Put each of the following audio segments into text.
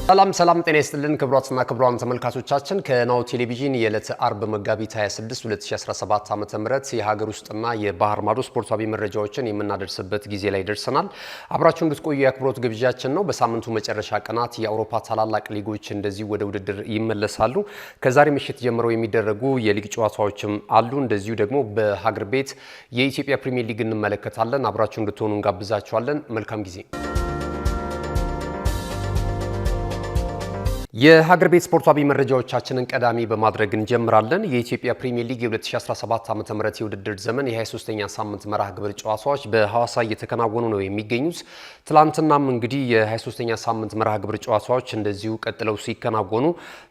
ሰላም ጤና ይስጥልን ክቡራትና ክቡራን ተመልካቾቻችን ከናሁ ቴሌቪዥን የዕለተ አርብ መጋቢት 26 2017 ዓ.ም የሀገር ውስጥና የባህር ማዶ ስፖርታዊ መረጃዎችን የምናደርስበት ጊዜ ላይ ደርሰናል። አብራችሁን እንድትቆዩ የአክብሮት ግብዣችን ነው። በሳምንቱ መጨረሻ ቀናት የአውሮፓ ታላላቅ ሊጎች እንደዚህ ወደ ውድድር ይመለሳሉ። ከዛሬ ምሽት ጀምሮ የሚደረጉ የሊግ ጨዋታዎችም አሉ። እንደዚሁ ደግሞ በሀገር ቤት የኢትዮጵያ ፕሪሚየር ሊግ እንመለከታለን። አብራችሁን እንድትሆኑ እንጋብዛችኋለን። መልካም ጊዜ። የሀገር ቤት ስፖርታዊ መረጃዎቻችንን ቀዳሚ በማድረግ እንጀምራለን። የኢትዮጵያ ፕሪሚየር ሊግ የ2017 ዓ.ም የውድድር ዘመን የ23ኛ ሳምንት መርሃ ግብር ጨዋታዎች በሐዋሳ እየተከናወኑ ነው የሚገኙት። ትላንትናም እንግዲህ የ23ኛ ሳምንት መርሃ ግብር ጨዋታዎች እንደዚሁ ቀጥለው ሲከናወኑ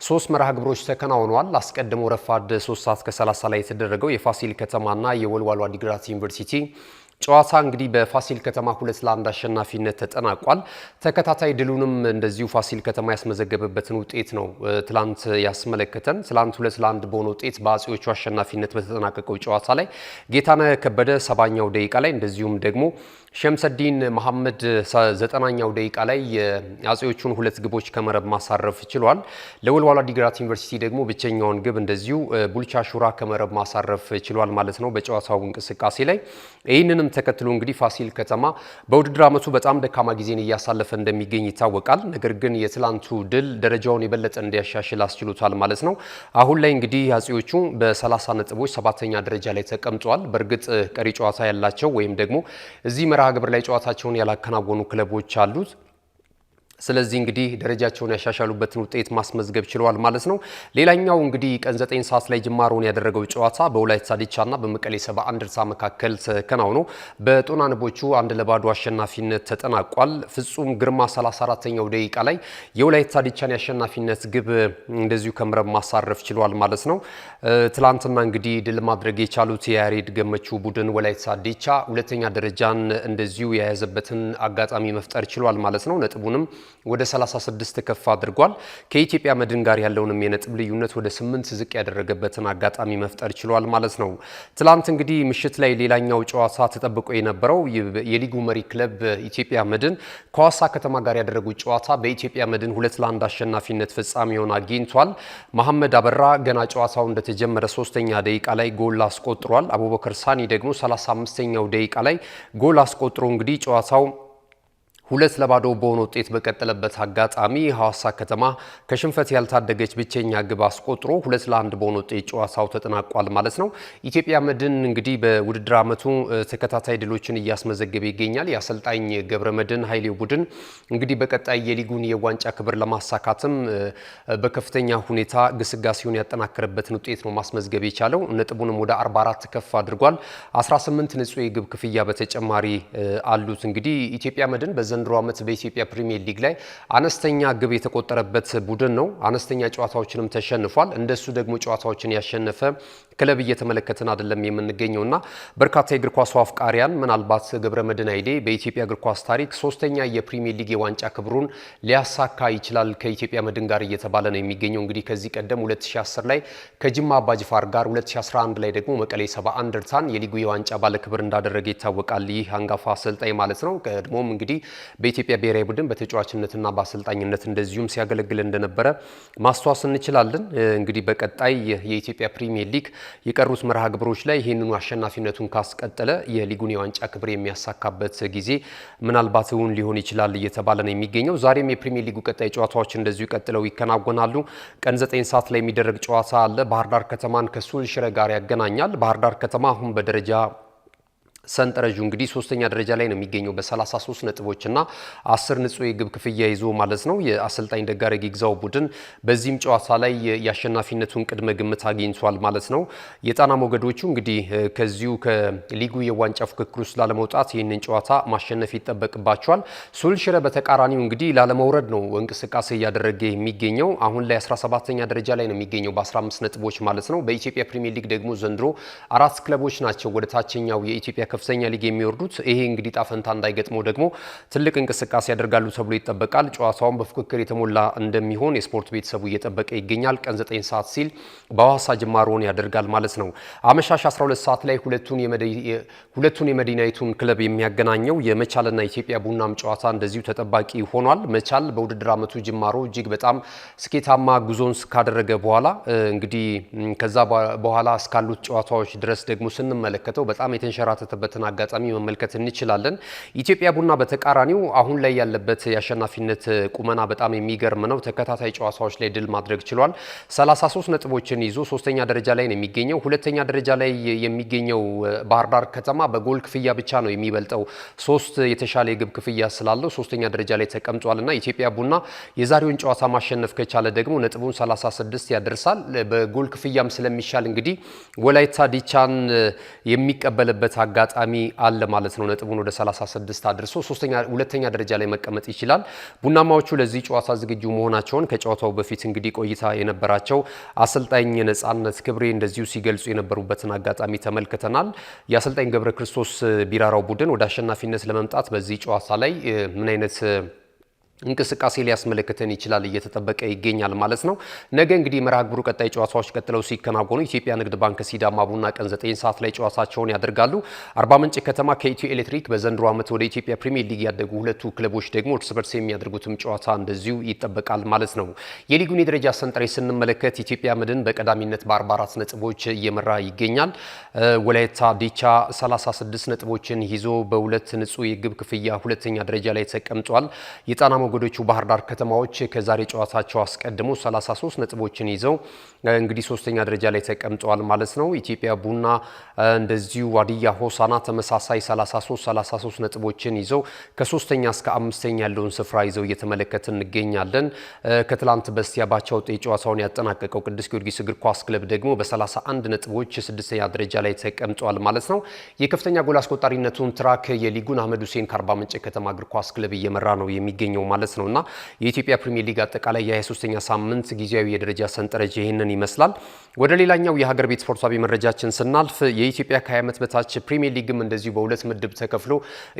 3 መርሃ ግብሮች ተከናውነዋል። አስቀድሞ ረፋድ 3 ሰዓት ከ30 ላይ የተደረገው የፋሲል ከተማና የወልዋሎ ዓዲግራት ዩኒቨርሲቲ ጨዋታ እንግዲህ በፋሲል ከተማ 2-1 አሸናፊነት ተጠናቋል። ተከታታይ ድሉንም እንደዚሁ ፋሲል ከተማ ያስመዘገበበትን ውጤት ነው ትላንት ያስመለከተን። ትላንት 2-1 በሆነ ውጤት በአጼዎቹ አሸናፊነት በተጠናቀቀው ጨዋታ ላይ ጌታነህ ከበደ 70ኛው ደቂቃ ላይ እንደዚሁም ደግሞ ሸምሰዲን መሐመድ 90ኛው ደቂቃ ላይ የአጼዎቹን 2 ግቦች ከመረብ ማሳረፍ ችሏል። ለወልዋሎ ዓዲግራት ዩኒቨርሲቲ ደግሞ ብቸኛውን ግብ እንደዚሁ ቡልቻ ሹራ ከመረብ ማሳረፍ ችሏል ማለት ነው በጨዋታው እንቅስቃሴ ላይ። ይህንንም ተከትሎ እንግዲህ ፋሲል ከተማ በውድድር ዓመቱ በጣም ደካማ ጊዜን እያሳለፈ እንደሚገኝ ይታወቃል። ነገር ግን የትላንቱ ድል ደረጃውን የበለጠ እንዲያሻሽል አስችሎታል ማለት ነው። አሁን ላይ እንግዲህ አጼዎቹ በ30 ነጥቦች 7ኛ ደረጃ ላይ ተቀምጠዋል። በእርግጥ ቀሪ ጨዋታ ያላቸው ወይም ደግሞ እዚህ መርሃ ግብር ላይ ጨዋታቸውን ያላከናወኑ ክለቦች አሉት። ስለዚህ እንግዲህ ደረጃቸውን ያሻሻሉበትን ውጤት ማስመዝገብ ችለዋል ማለት ነው። ሌላኛው እንግዲህ ቀን 9 ሰዓት ላይ ጅማሮውን ያደረገው ጨዋታ በወላይታ ዲቻና በመቀሌ 70 እንደርታ መካከል ተከናውኖ በጦና ንቦቹ 1-0 አሸናፊነት ተጠናቋል። ፍጹም ግርማ 34ኛው ደቂቃ ላይ የወላይታ ዲቻን የአሸናፊነት ግብ እንደዚሁ ከመረብ ማሳረፍ ችሏል ማለት ነው። ትላንትና እንግዲህ ድል ማድረግ የቻሉት የያሬድ ገመቹ ቡድን ወላይታ ዲቻ ሁለተኛ ደረጃን እንደዚሁ የያዘበትን አጋጣሚ መፍጠር ችሏል ማለት ነው። ነጥቡንም ወደ 36 ከፍ አድርጓል። ከኢትዮጵያ መድን ጋር ያለውንም የነጥብ ልዩነት ወደ 8 ዝቅ ያደረገበትን አጋጣሚ መፍጠር ችሏል ማለት ነው። ትላንት እንግዲህ ምሽት ላይ ሌላኛው ጨዋታ ተጠብቆ የነበረው የሊጉ መሪ ክለብ ኢትዮጵያ መድን ከሐዋሳ ከተማ ጋር ያደረጉት ጨዋታ በኢትዮጵያ መድን 2-1 አሸናፊነት ፍጻሜውን አግኝቷል። መሐመድ አበራ ገና ጨዋታው እንደተጀመረ 3ኛ ደቂቃ ላይ ጎል አስቆጥሯል። አቡበከር ሳኒ ደግሞ 35ኛው ደቂቃ ላይ ጎል አስቆጥሮ እንግዲህ ጨዋታው 2-0 በሆነ ውጤት በቀጠለበት አጋጣሚ ሐዋሳ ከተማ ከሽንፈት ያልታደገች ብቸኛ ግብ አስቆጥሮ 2-1 በሆነ ውጤት ጨዋታው ተጠናቋል ማለት ነው። ኢትዮጵያ መድን እንግዲህ በውድድር ዓመቱ ተከታታይ ድሎችን እያስመዘገበ ይገኛል። የአሰልጣኝ ገብረመድህን ኃይሌው ቡድን እንግዲህ በቀጣይ የሊጉን የዋንጫ ክብር ለማሳካትም በከፍተኛ ሁኔታ ግስጋሴውን ያጠናከረበትን ውጤት ነው ማስመዝገብ የቻለው። ነጥቡንም ወደ 44 ከፍ አድርጓል። 18 ንጹህ የግብ ክፍያ በተጨማሪ አሉት። እንግዲህ ኢትዮጵያ መድን ዘንድሮ ዓመት በኢትዮጵያ ፕሪሚየር ሊግ ላይ አነስተኛ ግብ የተቆጠረበት ቡድን ነው። አነስተኛ ጨዋታዎችንም ተሸንፏል። እንደሱ ደግሞ ጨዋታዎችን ያሸነፈ ክለብ እየተመለከትን አይደለም የምንገኘውና በርካታ የእግር ኳስ አፍቃሪያን ምናልባት ገብረመድህን ኃይሌ በኢትዮጵያ እግር ኳስ ታሪክ 3ኛ የፕሪሚየር ሊግ የዋንጫ ክብሩን ሊያሳካ ይችላል ከኢትዮጵያ መድን ጋር እየተባለ ነው የሚገኘው። እንግዲህ ከዚህ ቀደም 2010 ላይ ከጅማ አባጅፋር ጋር፣ 2011 ላይ ደግሞ መቀሌ 70 እንደርታን የሊጉ የዋንጫ ባለክብር እንዳደረገ ይታወቃል። ይህ አንጋፋ አሰልጣኝ ማለት ነው። ቀድሞም እንግዲህ በኢትዮጵያ ብሔራዊ ቡድን በተጫዋችነትና በአሰልጣኝነት እንደዚሁም ሲያገለግል እንደነበረ ማስተዋስ እንችላለን። እንግዲህ በቀጣይ የኢትዮጵያ ፕሪሚየር ሊግ የቀሩት መርሃ ግብሮች ላይ ይህንኑ አሸናፊነቱን ካስቀጠለ የሊጉን የዋንጫ ክብር የሚያሳካበት ጊዜ ምናልባት እውን ሊሆን ይችላል እየተባለ ነው የሚገኘው። ዛሬም የፕሪሚየር ሊጉ ቀጣይ ጨዋታዎች እንደዚሁ ቀጥለው ይከናወናሉ። ቀን 9 ሰዓት ላይ የሚደረግ ጨዋታ አለ። ባህር ዳር ከተማን ከሱል ሽረ ጋር ያገናኛል። ባህር ዳር ከተማ አሁን በደረጃ ሰንጠረዡ እንግዲህ 3ኛ ደረጃ ላይ ነው የሚገኘው በ33 ነጥቦችና 10 ንጹህ የግብ ክፍያ ይዞ ማለት ነው። የአሰልጣኝ ደጋረጊ ግዛው ቡድን በዚህም ጨዋታ ላይ የአሸናፊነቱን ቅድመ ግምት አግኝቷል ማለት ነው። የጣና ሞገዶቹ እንግዲህ ከዚሁ ከሊጉ የዋንጫ ፍክክር ውስጥ ላለመውጣት ይህንን ጨዋታ ማሸነፍ ይጠበቅባቸዋል። ሱል ሽረ በተቃራኒው እንግዲህ ላለመውረድ ነው እንቅስቃሴ እያደረገ የሚገኘው። አሁን ላይ 17ኛ ደረጃ ላይ ነው የሚገኘው በ15 ነጥቦች ማለት ነው። በኢትዮጵያ ፕሪሚየር ሊግ ደግሞ ዘንድሮ 4 ክለቦች ናቸው ወደ ታችኛው የኢትዮጵያ ከፍተኛ ሊግ የሚወርዱት። ይሄ እንግዲህ ጣፈንታ እንዳይገጥመው ደግሞ ትልቅ እንቅስቃሴ ያደርጋሉ ተብሎ ይጠበቃል። ጨዋታውን በፉክክር የተሞላ እንደሚሆን የስፖርት ቤተሰቡ እየጠበቀ ይገኛል። ቀን 9 ሰዓት ሲል በሐዋሳ ጅማሮን ያደርጋል ማለት ነው። አመሻሽ 12 ሰዓት ላይ ሁለቱን የመዲናይቱን ክለብ የሚያገናኘው የመቻልና ኢትዮጵያ ቡናም ጨዋታ እንደዚሁ ተጠባቂ ሆኗል። መቻል በውድድር ዓመቱ ጅማሮ እጅግ በጣም ስኬታማ ጉዞን ካደረገ በኋላ እንግዲህ ከዛ በኋላ እስካሉት ጨዋታዎች ድረስ ደግሞ ስንመለከተው በጣም የተንሸራተተበትን አጋጣሚ መመልከት እንችላለን። ኢትዮጵያ ቡና በተቃራኒው አሁን ላይ ያለበት የአሸናፊነት ቁመና በጣም የሚገርም ነው። ተከታታይ ጨዋታዎች ላይ ድል ማድረግ ችሏል። 33 ነጥቦችን ይዞ ሶስተኛ ደረጃ ላይ ነው የሚገኘው። ሁለተኛ ደረጃ ላይ የሚገኘው ባህር ዳር ከተማ በጎል ክፍያ ብቻ ነው የሚበልጠው። 3 የተሻለ የግብ ክፍያ ስላለው ሶስተኛ ደረጃ ላይ ተቀምጧልና ኢትዮጵያ ቡና የዛሬውን ጨዋታ ማሸነፍ ከቻለ ደግሞ ነጥቡን 36 ያደርሳል። በጎል ክፍያም ስለሚሻል እንግዲህ ወላይታ ዲቻን የሚቀበልበት አጋጣሚ አለ ማለት ነው። ነጥቡን ወደ 36 አድርሶ ሁለተኛ ደረጃ ላይ መቀመጥ ይችላል። ቡናማዎቹ ለዚህ ጨዋታ ዝግጁ መሆናቸውን ከጨዋታው በፊት እንግዲህ ቆይታ የነበራቸው አሰልጣኝ ነጻነት ክብሬ እንደዚሁ ሲገልጹ የነበሩበትን አጋጣሚ ተመልክተናል። የአሰልጣኝ ገብረ ክርስቶስ ቢራራው ቡድን ወደ አሸናፊነት ለመምጣት በዚህ ጨዋታ ላይ ምን አይነት እንቅስቃሴ ሊያስመለክተን ይችላል እየተጠበቀ ይገኛል ማለት ነው። ነገ እንግዲህ መርሃ ግብሩ ቀጣይ ጨዋታዎች ቀጥለው ሲከናወኑ ኢትዮጵያ ንግድ ባንክ ሲዳማ ቡና ቀን 9 ሰዓት ላይ ጨዋታቸውን ያደርጋሉ። አርባ ምንጭ ከተማ ከኢትዮ ኤሌክትሪክ በዘንድሮ ዓመት ወደ ኢትዮጵያ ፕሪሚየር ሊግ ያደጉ ሁለቱ ክለቦች ደግሞ እርስ በርስ የሚያደርጉትም ጨዋታ እንደዚሁ ይጠበቃል ማለት ነው። የሊጉን የደረጃ ሰንጠረዥ ስንመለከት ኢትዮጵያ መድን በቀዳሚነት በ44 ነጥቦች እየመራ ይገኛል። ወላይታ ዲቻ 36 ነጥቦችን ይዞ በሁለት ንጹህ የግብ ክፍያ ሁለተኛ ደረጃ ላይ ተቀምጧል። የጣና ሞገዶቹ ባህር ዳር ከተማዎች ከዛሬ ጨዋታቸው አስቀድሞ 33 ነጥቦችን ይዘው እንግዲህ ሶስተኛ ደረጃ ላይ ተቀምጠዋል ማለት ነው። ኢትዮጵያ ቡና እንደዚሁ ዋዲያ ሆሳና ተመሳሳይ 33 ነጥቦችን ይዘው ከሶስተኛ እስከ አምስተኛ ያለውን ስፍራ ይዘው እየተመለከትን እንገኛለን። ከትላንት በስቲያ ባቻ ውጤት ጨዋታውን ያጠናቀቀው ቅዱስ ጊዮርጊስ እግር ኳስ ክለብ ደግሞ በ31 ነጥቦች ስድስተኛ ደረጃ ላይ ተቀምጧል ማለት ነው። የከፍተኛ ጎል አስቆጣሪነቱን ትራክ የሊጉን አህመድ ሁሴን ከአርባ ምንጭ ከተማ እግር ኳስ ክለብ እየመራ ነው የሚገኘው ማለት ነውና የኢትዮጵያ ፕሪሚየር ሊግ አጠቃላይ የ23ኛ ሳምንት ጊዜያዊ የደረጃ ሰንጠረዥ ይህንን ይመስላል። ወደ ሌላኛው የሀገር ቤት ስፖርታዊ መረጃችን ስናልፍ የኢትዮጵያ ከ20 ዓመት በታች ፕሪሚየር ሊግም እንደዚሁ በሁለት ምድብ ተከፍሎ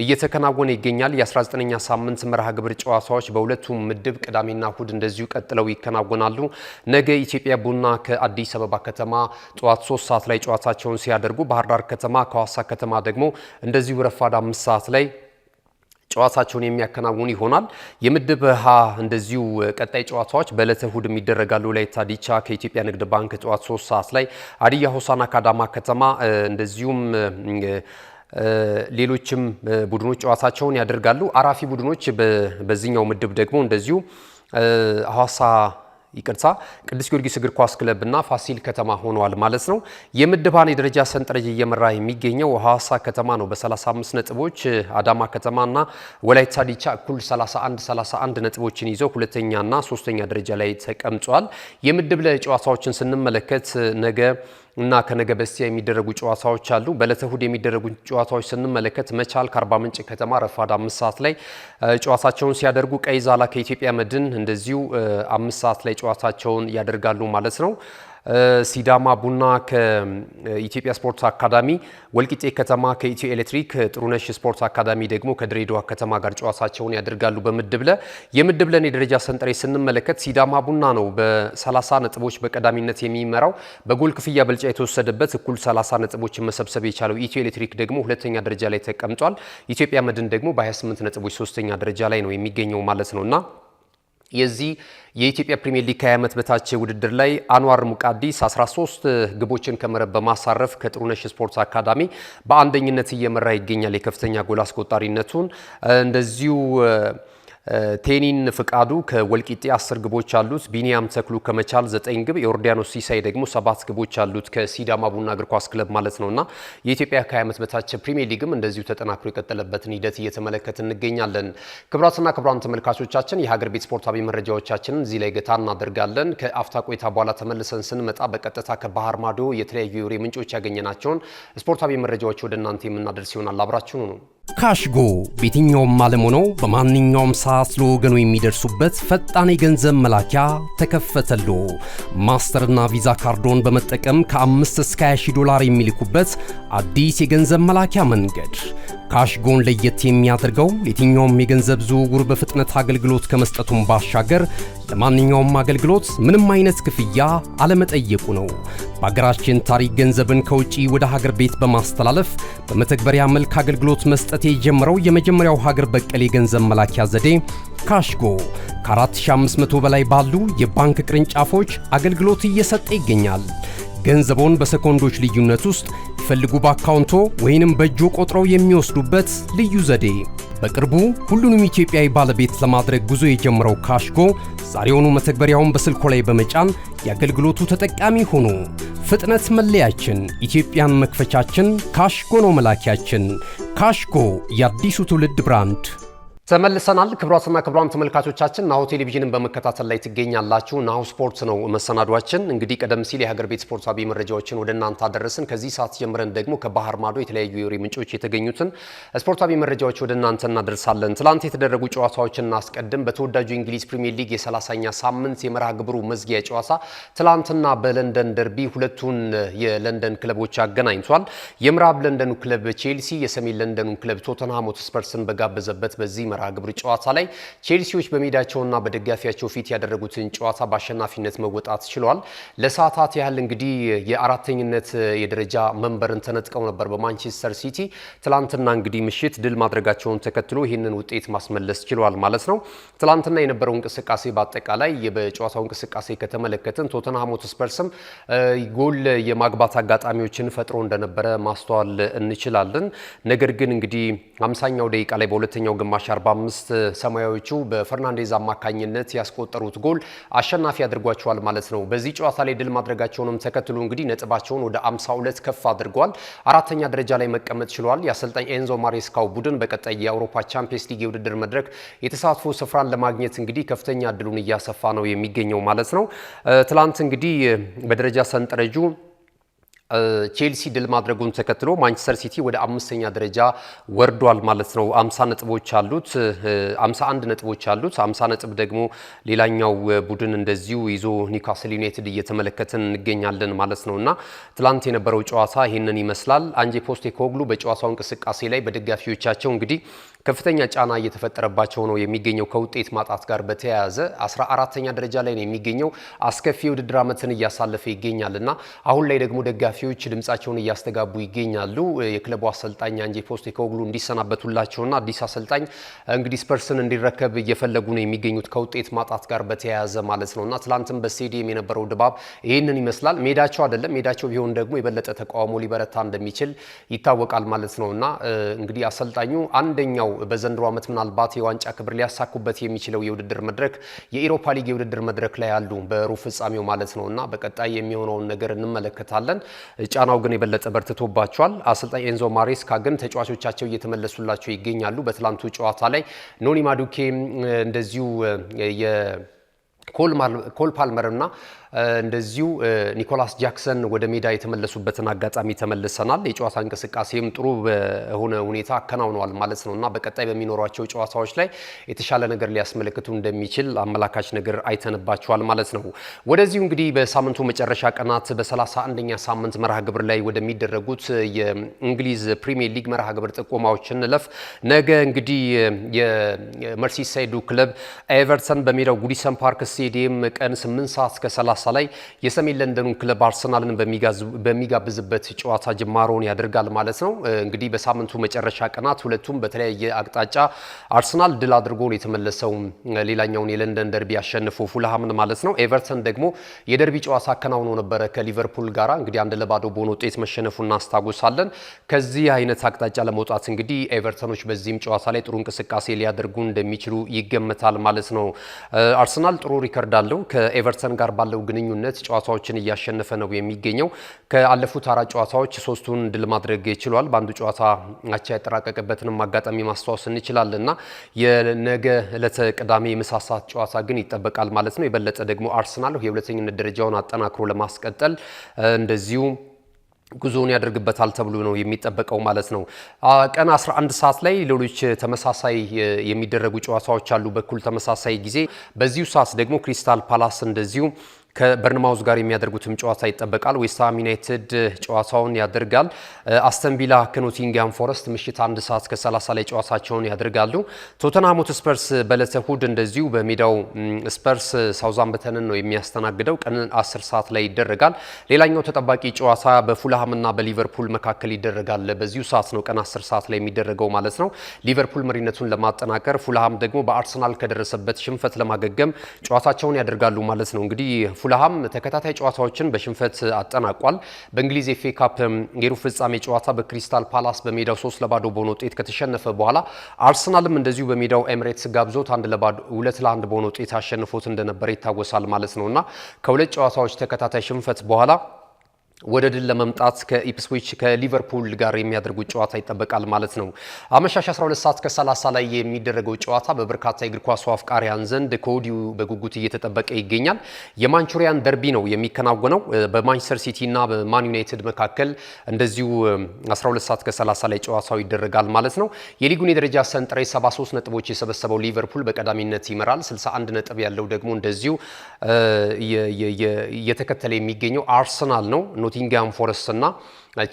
እየተከናወነ ይገኛል። የ19ኛ ሳምንት መርሃ ግብር ጨዋታዎች በሁለቱም ምድብ ቅዳሜና እሁድ እንደዚሁ ቀጥለው ይከናወናሉ። ነገ ኢትዮጵያ ቡና ከአዲስ አበባ ከተማ ጠዋት 3 ሰዓት ላይ ጨዋታቸውን ሲያደርጉ፣ ባህር ዳር ከተማ ከሐዋሳ ከተማ ደግሞ እንደዚሁ ረፋድ 5 ሰዓት ላይ ጨዋታቸውን የሚያከናውኑ ይሆናል። የምድብ ሀ እንደዚሁ ቀጣይ ጨዋታዎች በዕለተ እሁድ የሚደረጋሉ። ወላይታ ዲቻ ከኢትዮጵያ ንግድ ባንክ ጠዋት 3 ሰዓት ላይ፣ ሀዲያ ሆሳዕና ከአዳማ ከተማ እንደዚሁም ሌሎችም ቡድኖች ጨዋታቸውን ያደርጋሉ። አራፊ ቡድኖች በዚህኛው ምድብ ደግሞ እንደዚሁ ቅዱስ ጊዮርጊስ እግር ኳስ ክለብና ፋሲል ከተማ ሆነዋል ማለት ነው። የምድባን የደረጃ ሰንጠረዥ እየመራ የሚገኘው ሐዋሳ ከተማ ነው በ35 ነጥቦች። አዳማ ከተማና ወላይታ ዲቻ እኩል 31 ነጥቦችን ይዘው ሁለተኛና ሶስተኛ ደረጃ ላይ ተቀምጧል። የምድብ ላይ ጨዋታዎችን ስንመለከት ነገ እና ከነገ በስቲያ የሚደረጉ ጨዋታዎች አሉ። በዕለተ እሁድ የሚደረጉ ጨዋታዎች ስንመለከት መቻል ከአርባ ምንጭ ከተማ ረፋድ 5 ሰዓት ላይ ጨዋታቸውን ሲያደርጉ፣ ቀይ ዛላ ከኢትዮጵያ መድን እንደዚሁ 5 ሰዓት ላይ ጨዋታቸውን ያደርጋሉ ማለት ነው። ሲዳማ ቡና ከኢትዮጵያ ስፖርት አካዳሚ፣ ወልቂጤ ከተማ ከኢትዮ ኤሌክትሪክ፣ ጥሩነሽ ስፖርት አካዳሚ ደግሞ ከድሬዳዋ ከተማ ጋር ጨዋታቸውን ያደርጋሉ። በምድብ ለ የምድብ ለን የደረጃ ሰንጠረዥ ስንመለከት ሲዳማ ቡና ነው በ30 ነጥቦች በቀዳሚነት የሚመራው። በጎል ክፍያ ብልጫ የተወሰደበት እኩል 30 ነጥቦችን መሰብሰብ የቻለው ኢትዮ ኤሌክትሪክ ደግሞ ሁለተኛ ደረጃ ላይ ተቀምጧል። ኢትዮጵያ መድን ደግሞ በ28 ነጥቦች ሶስተኛ ደረጃ ላይ ነው የሚገኘው ማለት ነውና የዚህ የኢትዮጵያ ፕሪሚየር ሊግ 20 ዓመት በታች ውድድር ላይ አንዋር ሙቃዲስ 13 ግቦችን ከመረብ በማሳረፍ ከጥሩነሽ ስፖርት አካዳሚ በአንደኝነት እየመራ ይገኛል የከፍተኛ ጎል አስቆጣሪነቱን። እንደዚሁ ቴኒን ፍቃዱ ከወልቂጤ 10 ግቦች አሉት። ቢኒያም ተክሉ ከመቻል 9 ግብ፣ የኦርዲያኖስ ሲሳይ ደግሞ 7 ግቦች አሉት ከሲዳማ ቡና እግር ኳስ ክለብ ማለት ነውና የኢትዮጵያ ከ20 ዓመት በታች ፕሪሚየር ሊግም እንደዚሁ ተጠናክሮ የቀጠለበትን ሂደት እየተመለከትን እንገኛለን። ክቡራትና ክቡራን ተመልካቾቻችን የሀገር ቤት ስፖርታዊ መረጃዎቻችንን እዚህ ላይ ገታ እናደርጋለን። ከአፍታ ቆይታ በኋላ ተመልሰን ስንመጣ በቀጥታ ከባህር ማዶ የተለያዩ የወሬ ምንጮች ያገኘናቸውን ስፖርታዊ መረጃዎች ወደ እናንተ የምናደርስ ይሆናል። አብራችሁኑ ነው። ካሽጎ በየትኛውም ዓለም ሆነው በማንኛውም ሰዓት ለወገኑ የሚደርሱበት ፈጣን የገንዘብ መላኪያ ተከፈተሎ። ማስተርና ቪዛ ካርዶን በመጠቀም ከ5 እስከ 20 ዶላር የሚልኩበት አዲስ የገንዘብ መላኪያ መንገድ። ካሽጎን ለየት የሚያደርገው የትኛውም የገንዘብ ዝውውር በፍጥነት አገልግሎት ከመስጠቱም ባሻገር ለማንኛውም አገልግሎት ምንም አይነት ክፍያ አለመጠየቁ ነው። በሀገራችን ታሪክ ገንዘብን ከውጪ ወደ ሀገር ቤት በማስተላለፍ በመተግበሪያ መልክ አገልግሎት መስጠት የጀመረው የመጀመሪያው ሀገር በቀል የገንዘብ መላኪያ ዘዴ ካሽጎ ከ4500 በላይ ባሉ የባንክ ቅርንጫፎች አገልግሎት እየሰጠ ይገኛል። ገንዘቦን በሰኮንዶች ልዩነት ውስጥ ይፈልጉ በአካውንቶ ወይንም በእጆ ቆጥረው የሚወስዱበት ልዩ ዘዴ። በቅርቡ ሁሉንም ኢትዮጵያዊ ባለቤት ለማድረግ ጉዞ የጀመረው ካሽጎ ዛሬውኑ መተግበሪያውን በስልኮ ላይ በመጫን የአገልግሎቱ ተጠቃሚ ሆኑ። ፍጥነት መለያችን፣ ኢትዮጵያን መክፈቻችን፣ ካሽጎ ነው መላኪያችን። ካሽጎ የአዲሱ ትውልድ ብራንድ። ተመልሰናል። ክቡራትና ክቡራን ተመልካቾቻችን ናሁ ቴሌቪዥንን በመከታተል ላይ ትገኛላችሁ። ናሁ ስፖርት ነው መሰናዷችን። እንግዲህ ቀደም ሲል የሀገር ቤት ስፖርታዊ መረጃዎችን ወደ እናንተ አደረስን። ከዚህ ሰዓት ጀምረን ደግሞ ከባህር ማዶ የተለያዩ የወሬ ምንጮች የተገኙትን ስፖርታዊ መረጃዎች ወደ እናንተ እናደርሳለን። ትላንት የተደረጉ ጨዋታዎችን እናስቀድም። በተወዳጁ የእንግሊዝ ፕሪሚየር ሊግ የ30ኛ ሳምንት የመርሃ ግብሩ መዝጊያ ጨዋታ ትላንትና በለንደን ደርቢ ሁለቱን የለንደን ክለቦች አገናኝቷል። የምዕራብ ለንደኑ ክለብ ቼልሲ የሰሜን ለንደኑ ክለብ ቶተንሃም ሆትስፐርስን በጋበዘበት በዚህ መርሃ ግብር ጨዋታ ላይ ቼልሲዎች በሜዳቸውና በደጋፊያቸው ፊት ያደረጉትን ጨዋታ በአሸናፊነት መወጣት ችለዋል። ለሰዓታት ያህል እንግዲህ የአራተኝነት የደረጃ መንበርን ተነጥቀው ነበር በማንቸስተር ሲቲ። ትላንትና እንግዲህ ምሽት ድል ማድረጋቸውን ተከትሎ ይህንን ውጤት ማስመለስ ችለዋል ማለት ነው። ትላንትና የነበረው እንቅስቃሴ በአጠቃላይ በጨዋታው እንቅስቃሴ ከተመለከትን ቶተንሃም ሆትስፐርስም ጎል የማግባት አጋጣሚዎችን ፈጥሮ እንደነበረ ማስተዋል እንችላለን። ነገር ግን እንግዲህ 50ኛው ደቂቃ ላይ በሁለተኛው ግማሽ 45 ሰማያዊዎቹ በፈርናንዴዝ አማካኝነት ያስቆጠሩት ጎል አሸናፊ አድርጓቸዋል ማለት ነው። በዚህ ጨዋታ ላይ ድል ማድረጋቸውንም ተከትሎ እንግዲህ ነጥባቸውን ወደ 52 ከፍ አድርገዋል። አራተኛ ደረጃ ላይ መቀመጥ ችለዋል። የአሰልጣኝ ኤንዞ ማሬስካው ቡድን በቀጣይ የአውሮፓ ቻምፒየንስ ሊግ የውድድር መድረክ የተሳትፎ ስፍራን ለማግኘት እንግዲህ ከፍተኛ እድሉን እያሰፋ ነው የሚገኘው ማለት ነው። ትላንት እንግዲህ በደረጃ ሰንጠረዡ ቼልሲ ድል ማድረጉን ተከትሎ ማንቸስተር ሲቲ ወደ 5ኛ ደረጃ ወርዷል ማለት ነው። 50 ነጥቦች አሉት 51 ነጥቦች አሉት። 50 ነጥብ ደግሞ ሌላኛው ቡድን እንደዚሁ ይዞ ኒውካስል ዩናይትድ እየተመለከትን እንገኛለን ማለት ነውና ትላንት የነበረው ጨዋታ ይሄንን ይመስላል። አንጄ ፖስቴኮግሉ በጨዋታው እንቅስቃሴ ላይ በደጋፊዎቻቸው እንግዲህ ከፍተኛ ጫና እየተፈጠረባቸው ነው የሚገኘው ከውጤት ማጣት ጋር በተያያዘ 14ኛ ደረጃ ላይ ነው የሚገኘው። አስከፊ ውድድር ዓመትን እያሳለፈ ይገኛልና አሁን ላይ ደግሞ ደጋፊዎች ድምጻቸውን እያስተጋቡ ይገኛሉ። የክለቡ አሰልጣኝ አንጄ ፖስቴኮግሉ እንዲሰናበቱላቸውና አዲስ አሰልጣኝ እንግዲህ ስፐርስን እንዲረከብ እየፈለጉ ነው የሚገኙት ከውጤት ማጣት ጋር በተያያዘ ማለት ነውና ትላንትም በስቴዲየም የነበረው ድባብ ይህንን ይመስላል። ሜዳቸው አይደለም፣ ሜዳቸው ቢሆን ደግሞ የበለጠ ተቃውሞ ሊበረታ እንደሚችል ይታወቃል ማለት ነውና እንግዲህ አሰልጣኙ አንደኛው በዘንድሮ ዓመት ምናልባት የዋንጫ ክብር ሊያሳኩበት የሚችለው የውድድር መድረክ የኢሮፓ ሊግ የውድድር መድረክ ላይ ያሉ በሩብ ፍጻሜው ማለት ነውና በቀጣይ የሚሆነውን ነገር እንመለከታለን። ጫናው ግን የበለጠ በርትቶባቸዋል። አሰልጣኝ ኤንዞ ማሬስካ ግን ተጫዋቾቻቸው እየተመለሱላቸው ይገኛሉ። በትላንቱ ጨዋታ ላይ ኖኒ ማዱኬ እንደዚሁ የኮል ፓልመርና እንደዚሁ ኒኮላስ ጃክሰን ወደ ሜዳ የተመለሱበትን አጋጣሚ ተመልሰናል። የጨዋታ እንቅስቃሴም ጥሩ በሆነ ሁኔታ አከናውነዋል ማለት ነውና በቀጣይ በሚኖሯቸው ጨዋታዎች ላይ የተሻለ ነገር ሊያስመለክቱ እንደሚችል አመላካች ነገር አይተንባቸዋል ማለት ነው። ወደዚሁ እንግዲህ በሳምንቱ መጨረሻ ቀናት በ31ኛ ሳምንት መርሃ ግብር ላይ ወደሚደረጉት የእንግሊዝ ፕሪሚየር ሊግ መርሃ ግብር ጥቆማዎች እንለፍ። ነገ እንግዲህ የመርሲሳይዱ ክለብ ኤቨርተን በሜዳው ጉዲሰን ፓርክ ስቴዲየም ቀን 8 ሰዓት እስከ 30 ላይ የሰሜን ለንደኑ ክለብ አርሰናልን በሚጋብዝበት ጨዋታ ጅማሮን ያደርጋል ማለት ነው። እንግዲህ በሳምንቱ መጨረሻ ቀናት ሁለቱም በተለያየ አቅጣጫ አርሰናል ድል አድርጎ ነው የተመለሰው ሌላኛውን የለንደን ደርቢ አሸንፎ ፉልሃምን ማለት ነው። ኤቨርተን ደግሞ የደርቢ ጨዋታ አከናውኖ ነበረ ከሊቨርፑል ጋራ እንግዲህ 1-0 በሆነ ውጤት መሸነፉን እናስታውሳለን። ከዚህ አይነት አቅጣጫ ለመውጣት እንግዲህ ኤቨርተኖች በዚህም ጨዋታ ላይ ጥሩ እንቅስቃሴ ሊያደርጉ እንደሚችሉ ይገመታል ማለት ነው። አርሰናል ጥሩ ሪከርድ አለው ከኤቨርተን ጋር ባለው ግንኙነት ጨዋታዎችን እያሸነፈ ነው የሚገኘው። ከአለፉት 4 ጨዋታዎች 3ቱን ድል ማድረግ ይችላል። በአንዱ ጨዋታ አቻ ያጠራቀቀበትንም አጋጣሚ ማስተዋወስ እንችላለንና የነገ ዕለተ ቅዳሜ የመሳሳት ጨዋታ ግን ይጠበቃል ማለት ነው። የበለጠ ደግሞ አርሰናል የሁለተኝነት ደረጃውን አጠናክሮ ለማስቀጠል እንደዚሁ ጉዞውን ያደርግበታል ተብሎ ነው የሚጠበቀው ማለት ነው። ቀን 11 ሰዓት ላይ ሌሎች ተመሳሳይ የሚደረጉ ጨዋታዎች አሉ በኩል ተመሳሳይ ጊዜ። በዚሁ ሰዓት ደግሞ ክሪስታል ፓላስ እንደዚሁ ከበርንማውዝ ጋር የሚያደርጉትም ጨዋታ ይጠበቃል። ዌስትሃም ዩናይትድ ጨዋታውን ያደርጋል። አስተን ቪላ ከኖቲንግሃም ፎረስት ምሽት 1 ሰዓት ከ30 ላይ ጨዋታቸውን ያደርጋሉ። ቶተንሃም ሆትስፐርስ በዕለተ እሁድ እንደዚሁ በሜዳው ስፐርስ ሳውዛምፕተንን ነው የሚያስተናግደው። ቀን 10 ሰዓት ላይ ይደረጋል። ሌላኛው ተጠባቂ ጨዋታ በፉልሃምና በሊቨርፑል መካከል ይደረጋል። በዚሁ ሰዓት ነው ቀን 10 ሰዓት ላይ የሚደረገው ማለት ነው። ሊቨርፑል መሪነቱን ለማጠናከር፣ ፉልሃም ደግሞ በአርሰናል ከደረሰበት ሽንፈት ለማገገም ጨዋታቸውን ያደርጋሉ ማለት ነው። እንግዲህ ፉልሃም ተከታታይ ጨዋታዎችን በሽንፈት አጠናቋል። በእንግሊዝ ኤፍኤ ካፕ የሩብ ፍጻሜ ጨዋታ በክሪስታል ፓላስ በሜዳው 3-0 በሆነ ውጤት ከተሸነፈ በኋላ አርሰናልም እንደዚሁ በሜዳው ኤምሬትስ ጋብዞት 2-1 በሆነ ውጤት አሸንፎት እንደነበረ ይታወሳል ማለት ነውና ከሁለት ጨዋታዎች ተከታታይ ሽንፈት በኋላ ወደ ድል ለመምጣት ከኢፕስዊች ከሊቨርፑል ጋር የሚያደርጉት ጨዋታ ይጠበቃል ማለት ነው። አመሻሽ 12 ሰዓት ከ30 ላይ የሚደረገው ጨዋታ በበርካታ የእግር ኳስ አፍቃሪያን ዘንድ ከወዲሁ በጉጉት እየተጠበቀ ይገኛል። የማንቹሪያን ደርቢ ነው የሚከናወነው በማንቸስተር ሲቲ እና በማን ዩናይትድ መካከል እንደዚሁ 12 ሰዓት ከ30 ላይ ጨዋታው ይደረጋል ማለት ነው። የሊጉን የደረጃ ሰንጠረዥ 73 ነጥቦች የሰበሰበው ሊቨርፑል በቀዳሚነት ይመራል። 61 ነጥብ ያለው ደግሞ እንደዚሁ እየተከተለ የሚገኘው አርሰናል ነው። ኖቲንግሃም ፎረስት እና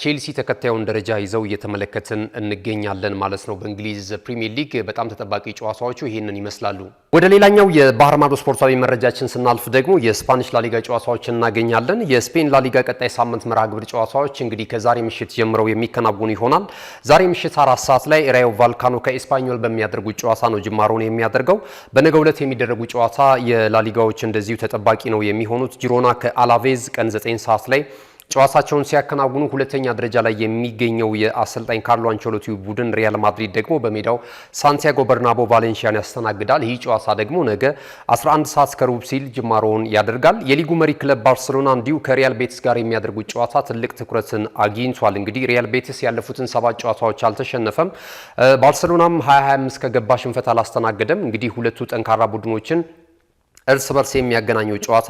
ቼልሲ ተከታዩን ደረጃ ይዘው እየተመለከትን እንገኛለን ማለት ነው። በእንግሊዝ ፕሪሚየር ሊግ በጣም ተጠባቂ ጨዋታዎቹ ይህንን ይመስላሉ። ወደ ሌላኛው የባህር ማዶ ስፖርታዊ መረጃችን ስናልፍ ደግሞ የስፓኒሽ ላሊጋ ጨዋታዎችን እናገኛለን። የስፔን ላሊጋ ቀጣይ ሳምንት መርሃ ግብር ጨዋታዎች እንግዲህ ከዛሬ ምሽት ጀምረው የሚከናወኑ ይሆናል። ዛሬ ምሽት 4 ሰዓት ላይ ራዮ ቫልካኖ ከኤስፓኞል በሚያደርጉት ጨዋታ ነው ጅማሮን የሚያደርገው። በነገው ዕለት የሚደረጉ ጨዋታ የላሊጋዎች እንደዚሁ ተጠባቂ ነው የሚሆኑት። ጂሮና ከአላቬዝ ቀን 9 ሰዓት ላይ ጨዋታቸውን ሲያከናውኑ ሁለተኛ ደረጃ ላይ የሚገኘው የአሰልጣኝ ካርሎ አንቸሎቲ ቡድን ሪያል ማድሪድ ደግሞ በሜዳው ሳንቲያጎ በርናቦ ቫሌንሺያን ያስተናግዳል። ይህ ጨዋታ ደግሞ ነገ 11 ሰዓት ከሩብ ሲል ጅማሮውን ያደርጋል። የሊጉ መሪ ክለብ ባርሴሎና እንዲሁ ከሪያል ቤቲስ ጋር የሚያደርጉት ጨዋታ ትልቅ ትኩረትን አግኝቷል። እንግዲህ ሪያል ቤቲስ ያለፉትን 7 ጨዋታዎች አልተሸነፈም። ባርሴሎናም 2025 ከገባ ሽንፈት አላስተናገደም። እንግዲህ ሁለቱ ጠንካራ ቡድኖችን እርስ በርስ የሚያገናኘው ጨዋታ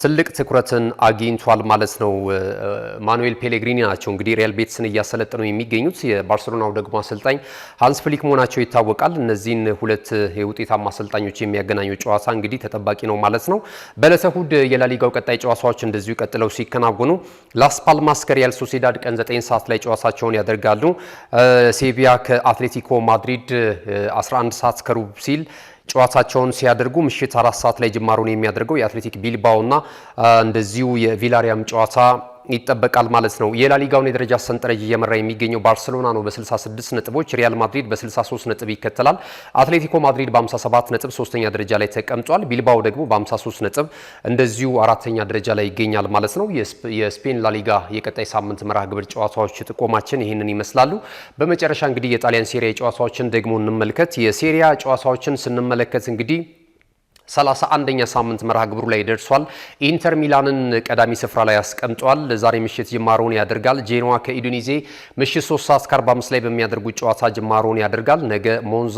ትልቅ ትኩረትን አግኝቷል ማለት ነው። ማኑኤል ፔሌግሪኒ ናቸው እንግዲህ ሪያል ቤቲስን እያሰለጠኑ የሚገኙት። የባርሴሎናው ደግሞ አሰልጣኝ ሃንስ ፍሊክ መሆናቸው ይታወቃል። እነዚህን ሁለት የውጤታማ አሰልጣኞች የሚያገናኘው ጨዋታ እንግዲህ ተጠባቂ ነው ማለት ነው። በዕለተ እሁድ የላሊጋው ቀጣይ ጨዋታዎች እንደዚሁ ቀጥለው ሲከናወኑ ላስ ፓልማስ ከሪያል ሶሴዳድ ቀን 9 ሰዓት ላይ ጨዋታቸውን ያደርጋሉ። ሴቪያ ከአትሌቲኮ ማድሪድ 11 ሰዓት ከሩብ ሲል ጨዋታቸውን ሲያደርጉ ምሽት 4 ሰዓት ላይ ጅማሮን የሚያደርገው የአትሌቲክ ቢልባኦ እና እንደዚሁ የቪላሪያም ጨዋታ ይጠበቃል ማለት ነው። የላሊጋውን የደረጃ ሰንጠረዥ እየመራ የሚገኘው ባርሴሎና ነው በ66 ነጥቦች። ሪያል ማድሪድ በ63 ነጥብ ይከተላል። አትሌቲኮ ማድሪድ በ57 ነጥብ ሶስተኛ ደረጃ ላይ ተቀምጧል። ቢልባኦ ደግሞ በ53 ነጥብ እንደዚሁ አራተኛ ደረጃ ላይ ይገኛል ማለት ነው። የስፔን ላሊጋ የቀጣይ ሳምንት መርሃ ግብር ጨዋታዎች ጥቆማችን ይህንን ይመስላሉ። በመጨረሻ እንግዲህ የጣሊያን ሴሪያ ጨዋታዎችን ደግሞ እንመልከት። የሴሪያ ጨዋታዎችን ስንመለከት እንግዲህ 31ኛ ሳምንት መርሃ ግብሩ ላይ ደርሷል። ኢንተር ሚላንን ቀዳሚ ስፍራ ላይ ያስቀምጧል። ዛሬ ምሽት ጅማሮን ያደርጋል። ጄኖዋ ከኢዱኒዜ ምሽት 3 ሰዓት ከ45 ላይ በሚያደርጉት ጨዋታ ጅማሮን ያደርጋል። ነገ ሞንዛ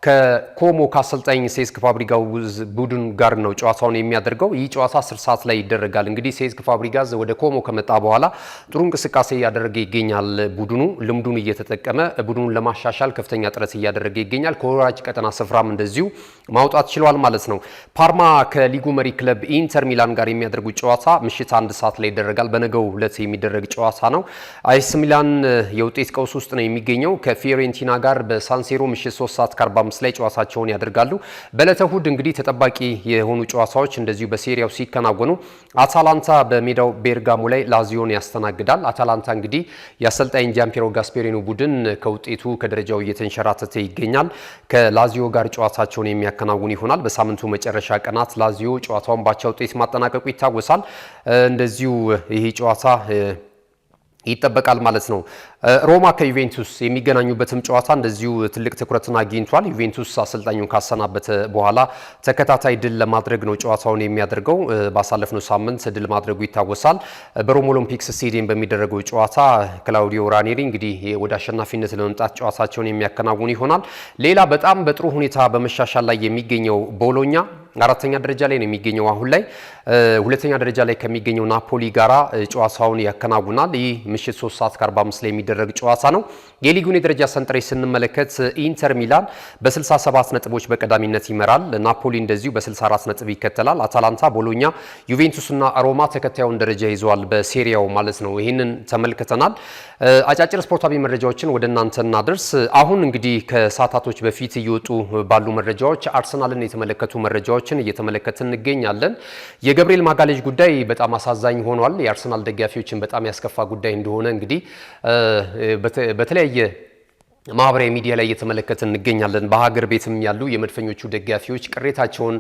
ከኮሞ ከአሰልጣኝ ሴስክ ፋብሪጋዝ ቡድን ጋር ነው ጨዋታውን የሚያደርገው። ይህ ጨዋታ 10 ሰዓት ላይ ይደረጋል። እንግዲህ ሴስክ ፋብሪጋዝ ወደ ኮሞ ከመጣ በኋላ ጥሩ እንቅስቃሴ እያደረገ ይገኛል። ቡድኑ ልምዱን እየተጠቀመ ቡድኑን ለማሻሻል ከፍተኛ ጥረት እያደረገ ይገኛል። ከወራጅ ቀጠና ስፍራም እንደዚሁ ማውጣት ችሏል ማለት ነው። ፓርማ ከሊጉ መሪ ክለብ ኢንተር ሚላን ጋር የሚያደርጉት ጨዋታ ምሽት 1 ሰዓት ላይ ይደረጋል። በነገው ዕለት የሚደረግ ጨዋታ ነው። አይስ ሚላን የውጤት ቀውስ ውስጥ ነው የሚገኘው። ከፊዮሬንቲና ጋር በሳንሴሮ ምሽት 3 ሰዓት ከ45 ላይ ጨዋታቸውን ያደርጋሉ። በዕለተ እሁድ እንግዲህ ተጠባቂ የሆኑ ጨዋታዎች እንደዚሁ በሴሪያው ሲከናወኑ አታላንታ በሜዳው ቤርጋሞ ላይ ላዚዮን ያስተናግዳል። አታላንታ እንግዲህ የአሰልጣኝ ጃምፔሮ ጋስፔሪኖ ቡድን ከውጤቱ ከደረጃው እየተንሸራተተ ይገኛል። ከላዚዮ ጋር ጨዋታቸውን የሚያከናውን ይሆናል። በሳምንቱ መጨረሻ ቀናት ላዚዮ ጨዋታውን ባቻ ውጤት ማጠናቀቁ ይታወሳል። እንደዚሁ ይህ ጨዋታ ይጠበቃል ማለት ነው። ሮማ ከዩቬንቱስ የሚገናኙበትም ጨዋታ እንደዚሁ ትልቅ ትኩረትን አግኝቷል። ዩቬንቱስ አሰልጣኙን ካሰናበተ በኋላ ተከታታይ ድል ለማድረግ ነው ጨዋታውን የሚያደርገው። ባሳለፍነው ሳምንት ድል ማድረጉ ይታወሳል። በሮም ኦሎምፒክስ ስቴዲየም በሚደረገው ጨዋታ ክላውዲዮ ራኔሪ እንግዲህ ወደ አሸናፊነት ለመምጣት ጨዋታቸውን የሚያከናውን ይሆናል። ሌላ በጣም በጥሩ ሁኔታ በመሻሻል ላይ የሚገኘው ቦሎኛ አራተኛ ደረጃ ላይ ነው የሚገኘው አሁን ላይ ሁለተኛ ደረጃ ላይ ከሚገኘው ናፖሊ ጋራ ጨዋታውን ያከናውናል። ይህ ምሽት 3:45 ላይ የሚደረግ ጨዋታ ነው። የሊጉን የደረጃ ሰንጠረዥ ስንመለከት ኢንተር ሚላን በ67 ነጥቦች በቀዳሚነት ይመራል። ናፖሊ እንደዚሁ በ64 ነጥብ ይከተላል። አታላንታ፣ ቦሎኛ፣ ዩቬንቱስና ሮማ ተከታዩን ደረጃ ይዘዋል በሴሪያው ማለት ነው። ይህንን ተመልክተናል። አጫጭር ስፖርታዊ መረጃዎችን ወደ እናንተ እናደርስ። አሁን እንግዲህ ከሰዓታቶች በፊት እየወጡ ባሉ መረጃዎች አርሰናልን የተመለከቱ መረጃዎችን እየተመለከትን እንገኛለን። የገብርኤል ማጋሌዥ ጉዳይ በጣም አሳዛኝ ሆኗል። የአርሰናል ደጋፊዎችን በጣም ያስከፋ ጉዳይ እንደሆነ እንግዲህ በተለያየ ማህበራዊ ሚዲያ ላይ እየተመለከትን እንገኛለን። በሀገር ቤትም ያሉ የመድፈኞቹ ደጋፊዎች ቅሬታቸውን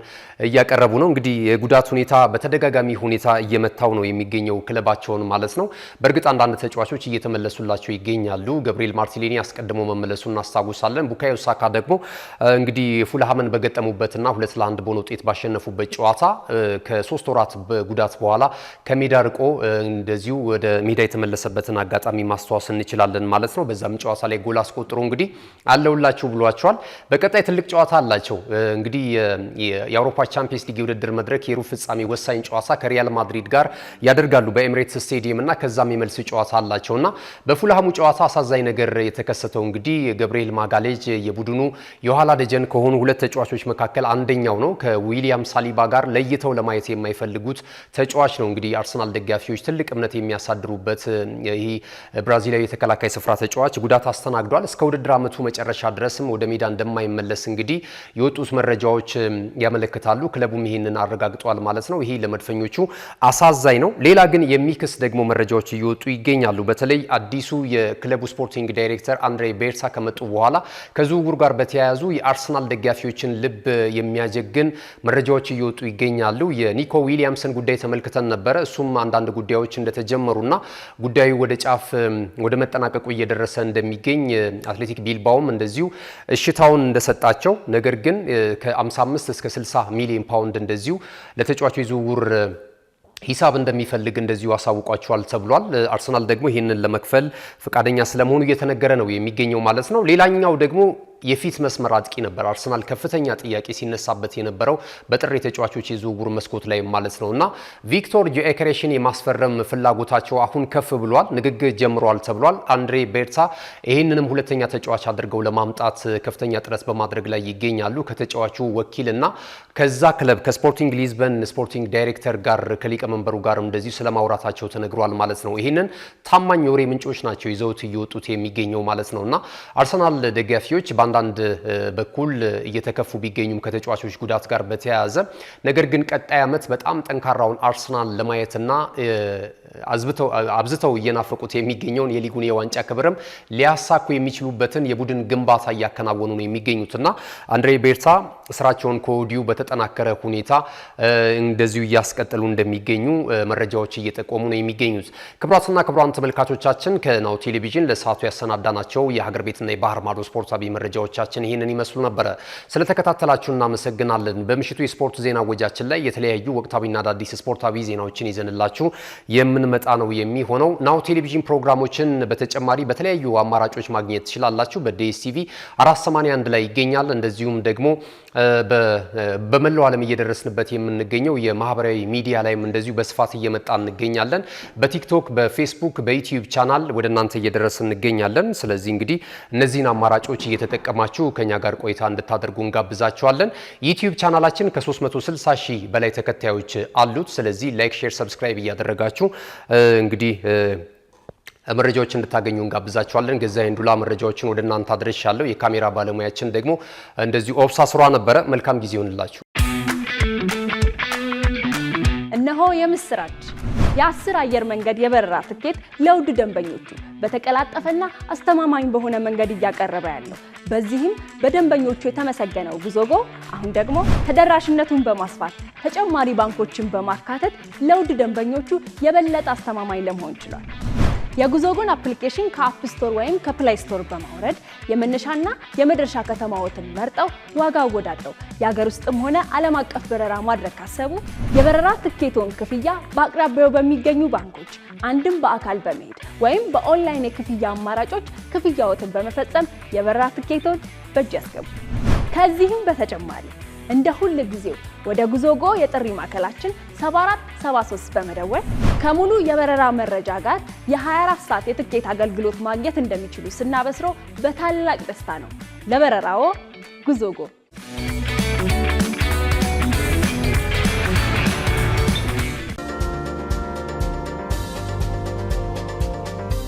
እያቀረቡ ነው። እንግዲህ የጉዳት ሁኔታ በተደጋጋሚ ሁኔታ እየመታው ነው የሚገኘው ክለባቸውን ማለት ነው። በእርግጥ አንዳንድ ተጫዋቾች እየተመለሱላቸው ይገኛሉ። ገብርኤል ማርቲኔሊ አስቀድሞ መመለሱን እናስታውሳለን። ቡካዮ ሳካ ደግሞ እንግዲህ ፉልሃምን በገጠሙበትና 2-1 በሆነ ውጤት ባሸነፉበት ጨዋታ ከ3 ወራት በጉዳት በኋላ ከሜዳ ርቆ እንደዚሁ ወደ ሜዳ የተመለሰበትን አጋጣሚ ማስተዋስ እንችላለን ማለት ነው። በዛም ጨዋታ ላይ ጎል አስቆጥሮ እንግዲህ አለውላችሁ ብሏቸዋል። በቀጣይ ትልቅ ጨዋታ አላቸው። እንግዲህ የአውሮፓ ቻምፒየንስ ሊግ የውድድር መድረክ የሩብ ፍጻሜ ወሳኝ ጨዋታ ከሪያል ማድሪድ ጋር ያደርጋሉ በኤሚሬትስ ስቴዲየም እና ከዛም የመልስ ጨዋታ አላቸውና በፉልሃሙ ጨዋታ አሳዛኝ ነገር የተከሰተው እንግዲህ ገብርኤል ማጋሌዥ የቡድኑ የኋላ ደጀን ከሆኑ ሁለት ተጫዋቾች መካከል አንደኛው ነው። ከዊሊያም ሳሊባ ጋር ለይተው ለማየት የማይፈልጉት ተጫዋች ነው። እንግዲህ አርሰናል ደጋፊዎች ትልቅ እምነት የሚያሳድሩበት ይህ ብራዚላዊ የተከላካይ ስፍራ ተጫዋች ጉዳት አስተናግዷል። እስከ ውድድር ዓመቱ መጨረሻ ድረስም ወደ ሜዳ እንደማይመለስ እንግዲህ የወጡት መረጃዎች ያመለክታሉ። ክለቡም ይህንን አረጋግጧል ማለት ነው። ይሄ ለመድፈኞቹ አሳዛኝ ነው። ሌላ ግን የሚክስ ደግሞ መረጃዎች እየወጡ ይገኛሉ። በተለይ አዲሱ የክለቡ ስፖርቲንግ ዳይሬክተር አንድሬ ቤርሳ ከመጡ በኋላ ከዝውውር ጋር በተያያዙ የአርሰናል ደጋፊዎችን ልብ የሚያጀግን መረጃዎች እየወጡ ይገኛሉ። የኒኮ ዊሊያምስን ጉዳይ ተመልክተን ነበረ። እሱም አንዳንድ ጉዳዮች እንደተጀመሩና ጉዳዩ ወደ ጫፍ ወደ መጠናቀቁ እየደረሰ እንደሚገኝ አትሌቲክ ቢልባውም እንደዚሁ እሽታውን እንደሰጣቸው ነገር ግን ከ55 እስከ 60 ሚሊዮን ፓውንድ እንደዚሁ ለተጫዋቹ የዝውውር ሂሳብ እንደሚፈልግ እንደዚሁ አሳውቋቸዋል ተብሏል። አርሰናል ደግሞ ይህንን ለመክፈል ፈቃደኛ ስለመሆኑ እየተነገረ ነው የሚገኘው ማለት ነው። ሌላኛው ደግሞ የፊት መስመር አጥቂ ነበር። አርሰናል ከፍተኛ ጥያቄ ሲነሳበት የነበረው በጥር የተጫዋቾች የዝውውር መስኮት ላይ ማለት ነውና ቪክቶር ጊዮኬሬሽን የማስፈረም ፍላጎታቸው አሁን ከፍ ብሏል። ንግግር ጀምሯል ተብሏል። አንድሬ ቤርሳ ይህንንም ሁለተኛ ተጫዋች አድርገው ለማምጣት ከፍተኛ ጥረት በማድረግ ላይ ይገኛሉ። ከተጫዋቹ ወኪልና ከዛ ክለብ ከስፖርቲንግ ሊዝበን ስፖርቲንግ ዳይሬክተር ጋር ከሊቀመንበሩ ጋርም እንደዚሁ ስለማውራታቸው ተነግሯል ማለት ነው። ይህንን ታማኝ የወሬ ምንጮች ናቸው ይዘውት እየወጡት የሚገኘው ማለት ነውና አርሰናል ደጋፊዎች አንዳንድ በኩል እየተከፉ ቢገኙም ከተጫዋቾች ጉዳት ጋር በተያያዘ ነገር ግን ቀጣይ ዓመት በጣም ጠንካራውን አርሰናል ለማየትና አብዝተው እየናፈቁት የሚገኘውን የሊጉን የዋንጫ ክብርም ሊያሳኩ የሚችሉበትን የቡድን ግንባታ እያከናወኑ ነው የሚገኙትና አንድሬ ቤርሳ ስራቸውን ከወዲሁ በተጠናከረ ሁኔታ እንደዚሁ እያስቀጠሉ እንደሚገኙ መረጃዎች እየጠቆሙ ነው የሚገኙት። ክቡራትና ክቡራን ተመልካቾቻችን ከናሁ ቴሌቪዥን ለሰዓቱ ያሰናዳናቸው የሀገር ቤትና የባህር ማዶ ስፖርታዊ መረጃዎቻችን ይህንን ይመስሉ ነበረ። ስለተከታተላችሁ እናመሰግናለን። በምሽቱ የስፖርት ዜና ወጃችን ላይ የተለያዩ ወቅታዊና አዳዲስ ስፖርታዊ ዜናዎችን ይዘንላችሁ የምንመጣ ነው የሚሆነው። ናሁ ቴሌቪዥን ፕሮግራሞችን በተጨማሪ በተለያዩ አማራጮች ማግኘት ትችላላችሁ። በዲኤስቲቪ 481 ላይ ይገኛል። እንደዚሁም ደግሞ በመላው ዓለም እየደረስንበት የምንገኘው የማህበራዊ ሚዲያ ላይም እንደዚሁ በስፋት እየመጣ እንገኛለን። በቲክቶክ፣ በፌስቡክ፣ በዩቲዩብ ቻናል ወደ እናንተ እየደረስን እንገኛለን። ስለዚህ እንግዲህ እነዚህን አማራጮች እየተጠቀማችሁ ከኛ ጋር ቆይታ እንድታደርጉ እንጋብዛችኋለን። ዩቲዩብ ቻናላችን ከ360 ሺህ በላይ ተከታዮች አሉት። ስለዚህ ላይክ፣ ሼር፣ ሰብስክራይብ እያደረጋችሁ እንግዲህ መረጃዎች እንድታገኙ እንጋብዛችኋለን። ገዛኸኝ እንዱላ መረጃዎችን ወደ እናንተ አድርሻለሁ። የካሜራ ባለሙያችን ደግሞ እንደዚሁ ኦብሳ ስራ ነበረ። መልካም ጊዜ ይሁንላችሁ። እነሆ የምስራች! የ10 አየር መንገድ የበረራ ትኬት ለውድ ደንበኞቹ በተቀላጠፈና አስተማማኝ በሆነ መንገድ እያቀረበ ያለው በዚህም በደንበኞቹ የተመሰገነው ጉዞጎ አሁን ደግሞ ተደራሽነቱን በማስፋት ተጨማሪ ባንኮችን በማካተት ለውድ ደንበኞቹ የበለጠ አስተማማኝ ለመሆን ችሏል። የጉዞጎን አፕሊኬሽን ከአፕ ስቶር ወይም ከፕላይ ስቶር በማውረድ የመነሻና የመድረሻ ከተማዎትን መርጠው ዋጋ አወዳድረው የሀገር ውስጥም ሆነ ዓለም አቀፍ በረራ ማድረግ ካሰቡ የበረራ ትኬቶን ክፍያ በአቅራቢያው በሚገኙ ባንኮች አንድም በአካል በመሄድ ወይም በኦንላይን የክፍያ አማራጮች ክፍያዎትን በመፈጸም የበረራ ትኬቶን በእጅ ያስገቡ። ከዚህም በተጨማሪ እንደ ሁል ጊዜው ወደ ጉዞጎ የጥሪ ማዕከላችን 7473 በመደወል ከሙሉ የበረራ መረጃ ጋር የ24 ሰዓት የትኬት አገልግሎት ማግኘት እንደሚችሉ ስናበስሮ በታላቅ ደስታ ነው። ለበረራዎ ጉዞጎ